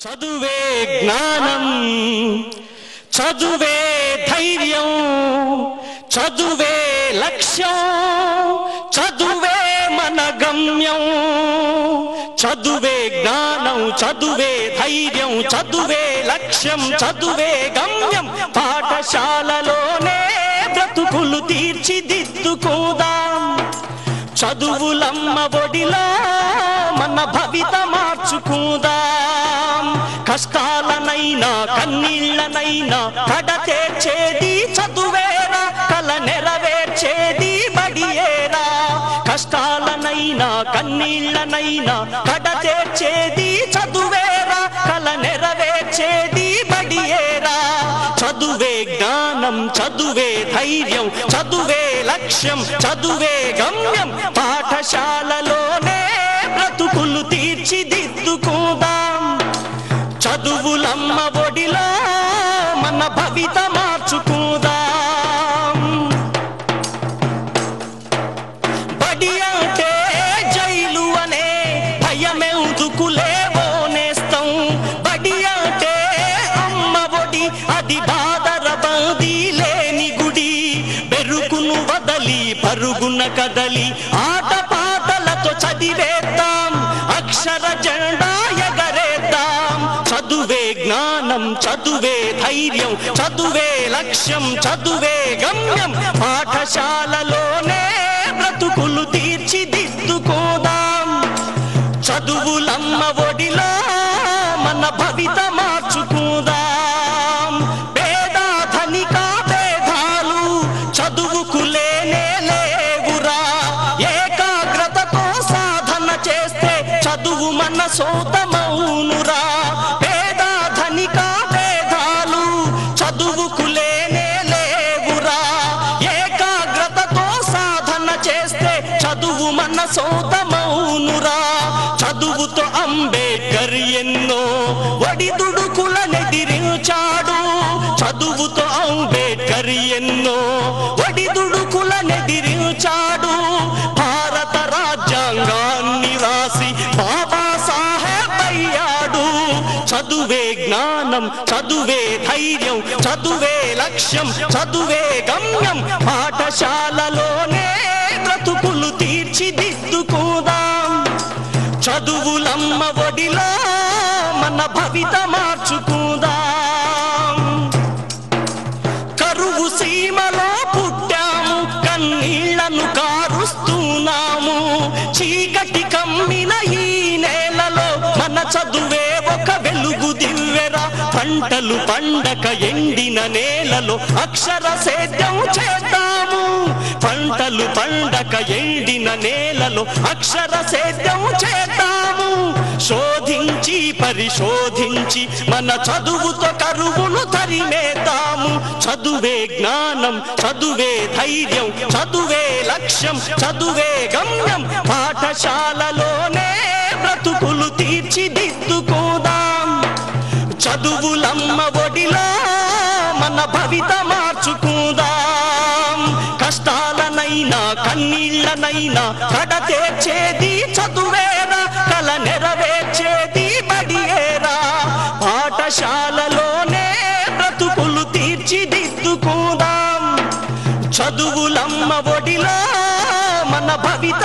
చదువే జ్ఞానం, చదువే ధైర్యం, చదువే లక్ష్యం, చదువే మన గమ్యం. చదువే జ్ఞానం, చదువే ధైర్యం, చదువే లక్ష్యం, చదువే గమ్యం. పాఠశాలలోనే బ్రతుకులు తీర్చిదిద్దుకుందాం. చదువులమ్మ ఒడిలో మన భవిత మార్చుకుందాం. కష్టాలనైనా కన్నీళ్లనైనా కడతేర్చేది చదువేరా, కల నెరవేర్చేది బడియేరా. కష్టాలనైనా కన్నీళ్లనైనా కడతేర్చేది చదువేరా, కల నెరవేర్చేది బడియేరా. చదువే జ్ఞానం, చదువే ధైర్యం, చదువే లక్ష్యం, చదువే గమ్యం. పాఠశాలలోనే బ్రతుకులు తీర్చిదిద్దుకుందాం. చదువులమ్మ ఒడిలో మన భవిత మార్చుకుందాం. బడి అంటే జైలు అనే భయమెందుకులేవో నేస్తం. బడి అంటే అమ్మ ఒడి, అది బాదరబందీ లేని గుడి. బెరుకును వదలి పరుగున కదలి ఆట పాటలతో చదివేద్దాం. అక్షర జెండా ఎగరేద్దాం. చదువే జ్ఞానం, చదువే ధైర్యం, చదువే లక్ష్యం, చదువే గమ్యం. పాఠశాలలోనే బ్రతుకులు తీర్చిదిద్దుకోదాం. చదువులమ్మ ఒడిలో మన భవిత మార్చుకుందాం. పేద ధనిక భేదాలు చదువుకు లేనే లేవురా. ఏకాగ్రతతో సాధన చేస్తే చదువు మన సొంతమౌనురా. పేద ధనిక భేదాలు చదువుకు లేనే లేవురా. ఏకాగ్రతతో సాధన చేస్తే చదువు మన సొంతమౌనురా. చదువుతో అంబేద్కర్ ఎన్నో ఒడిదుడుకులనెదిరించాడు. చదువుతో అంబేద్కర్ ఎన్నో ఒడిదుడుకులనెదిరించాడు. భారత రాజ్యాంగాన్ని రాసి బాబాసాహెబ్ అయ్యాడు. చదువే జ్ఞానం, చదువే ధైర్యం, చదువే లక్ష్యం, చదువే గమ్యం. పాఠశాలలోనే బ్రతుకులు తీర్చిదిద్దుకుందాం. చదువులమ్మ ఒడిలో మన భవిత మార్చుకుందాం. కరువు సీమలో పుట్టాము, కన్నీళ్లను కారుస్తున్నాము. చీకటి కమ్మిన ఈ నేలలో మన చదువే ఒక వెలుగు దివ్వెరా. పంటలు పండక ఎండిన నేలలో అక్షర సేద్యం చేద్దాము. పంటలు పండక ఎండిన నేలలో అక్షర సేద్యం చేద్దాము. శోధించి పరిశోధించి మన చదువుతో కరువును తరిమేద్దాము. చదువే జ్ఞానం, చదువే ధైర్యం, చదువే లక్ష్యం, చదువే గమ్యం. పాఠశాలలోనే బ్రతుకులు తీర్చిదిద్దుకోదాం. చదువులమ్మ ఒడిలో మన భవిత మార్చుకుందాం. కష్టాలనైనా కన్నీళ్లనైనా కడతేర్చేది చదువేరా, కల నెరవేర్చేది బడియేరా. పాఠశాలలోనే బ్రతుకులు తీర్చిదిద్దుకుందాం. చదువులమ్మ ఒడిలో మన భవిత